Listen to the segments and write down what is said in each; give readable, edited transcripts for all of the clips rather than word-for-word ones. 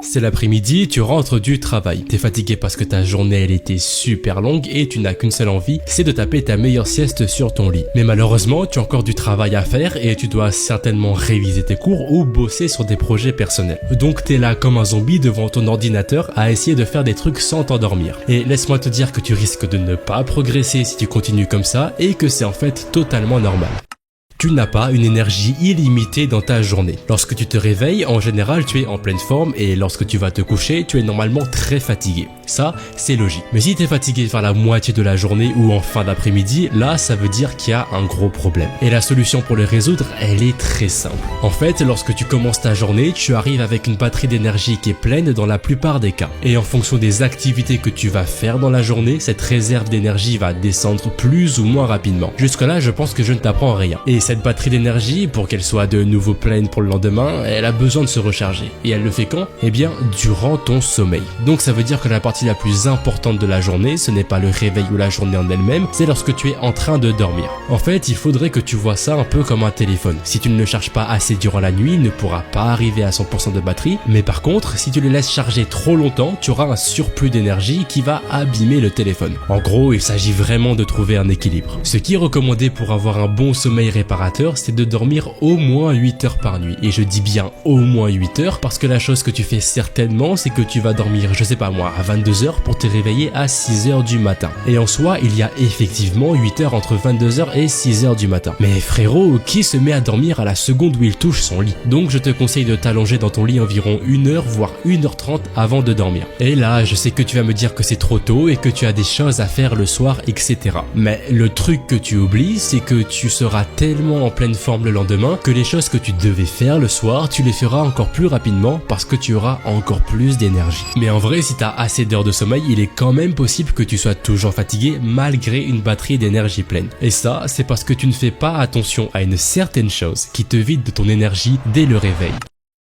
C'est l'après-midi, tu rentres du travail. T'es fatigué parce que ta journée elle était super longue et tu n'as qu'une seule envie, c'est de taper ta meilleure sieste sur ton lit. Mais malheureusement, tu as encore du travail à faire et tu dois certainement réviser tes cours ou bosser sur des projets personnels. Donc t'es là comme un zombie devant ton ordinateur à essayer de faire des trucs sans t'endormir. Et laisse-moi te dire que tu risques de ne pas progresser si tu continues comme ça et que c'est en fait totalement normal. Tu n'as pas une énergie illimitée dans ta journée. Lorsque tu te réveilles, en général, tu es en pleine forme et lorsque tu vas te coucher, tu es normalement très fatigué. Ça, c'est logique. Mais si tu es fatigué vers la moitié de la journée ou en fin d'après-midi, là, ça veut dire qu'il y a un gros problème. Et la solution pour le résoudre, elle est très simple. En fait, lorsque tu commences ta journée, tu arrives avec une batterie d'énergie qui est pleine dans la plupart des cas. Et en fonction des activités que tu vas faire dans la journée, cette réserve d'énergie va descendre plus ou moins rapidement. Jusque-là, je pense que je ne t'apprends rien. Et cette batterie d'énergie, pour qu'elle soit de nouveau pleine pour le lendemain, elle a besoin de se recharger. Et elle le fait quand? Eh bien, durant ton sommeil. Donc ça veut dire que la partie la plus importante de la journée, ce n'est pas le réveil ou la journée en elle-même, c'est lorsque tu es en train de dormir. En fait, il faudrait que tu vois ça un peu comme un téléphone. Si tu ne le charges pas assez durant la nuit, il ne pourra pas arriver à 100% de batterie. Mais par contre, si tu le laisses charger trop longtemps, tu auras un surplus d'énergie qui va abîmer le téléphone. En gros, il s'agit vraiment de trouver un équilibre. Ce qui est recommandé pour avoir un bon sommeil réparateur, c'est de dormir au moins 8 heures par nuit. Et je dis bien au moins 8 heures parce que la chose que tu fais certainement, c'est que tu vas dormir, je sais pas moi, à 22 heures pour te réveiller à 6 heures du matin. Et en soi, il y a effectivement 8 heures entre 22 heures et 6 heures du matin. Mais frérot, qui se met à dormir à la seconde où il touche son lit? Donc je te conseille de t'allonger dans ton lit environ 1 heure voire 1h30 avant de dormir. Et là, je sais que tu vas me dire que c'est trop tôt et que tu as des choses à faire le soir, etc. Mais le truc que tu oublies, c'est que tu seras tellement en pleine forme le lendemain que les choses que tu devais faire le soir, tu les feras encore plus rapidement parce que tu auras encore plus d'énergie. Mais en vrai, si tu as assez d'heures de sommeil, il est quand même possible que tu sois toujours fatigué malgré une batterie d'énergie pleine. Et ça, c'est parce que tu ne fais pas attention à une certaine chose qui te vide de ton énergie dès le réveil.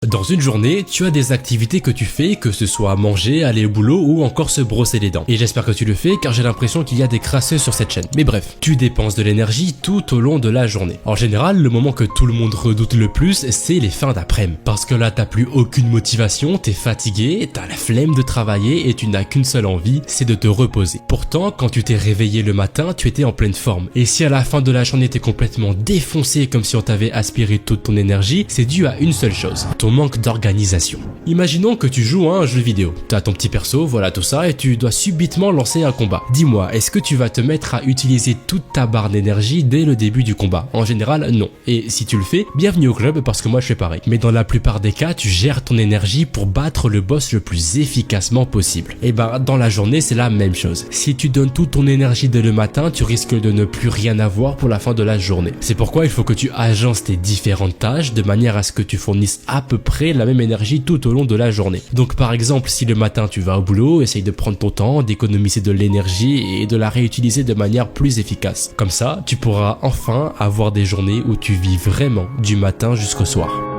Dans une journée, tu as des activités que tu fais, que ce soit manger, aller au boulot ou encore se brosser les dents. Et j'espère que tu le fais car j'ai l'impression qu'il y a des crasseux sur cette chaîne. Mais bref, tu dépenses de l'énergie tout au long de la journée. En général, le moment que tout le monde redoute le plus, c'est les fins d'après-midi. Parce que là, t'as plus aucune motivation, t'es fatigué, t'as la flemme de travailler et tu n'as qu'une seule envie, c'est de te reposer. Pourtant, quand tu t'es réveillé le matin, tu étais en pleine forme. Et si à la fin de la journée, t'es complètement défoncé comme si on t'avait aspiré toute ton énergie, c'est dû à une seule chose. Ton manque d'organisation. Imaginons que tu joues à un jeu vidéo. T'as ton petit perso, voilà tout ça, et tu dois subitement lancer un combat. Dis-moi, est-ce que tu vas te mettre à utiliser toute ta barre d'énergie dès le début du combat? En général, non. Et si tu le fais, bienvenue au club parce que moi je fais pareil. Mais dans la plupart des cas, tu gères ton énergie pour battre le boss le plus efficacement possible. Et ben, dans la journée, c'est la même chose. Si tu donnes toute ton énergie dès le matin, tu risques de ne plus rien avoir pour la fin de la journée. C'est pourquoi il faut que tu agences tes différentes tâches de manière à ce que tu fournisses à peu près la même énergie tout au long de la journée. Donc par exemple, si le matin tu vas au boulot, essaye de prendre ton temps, d'économiser de l'énergie et de la réutiliser de manière plus efficace. Comme ça, tu pourras enfin avoir des journées où tu vis vraiment du matin jusqu'au soir.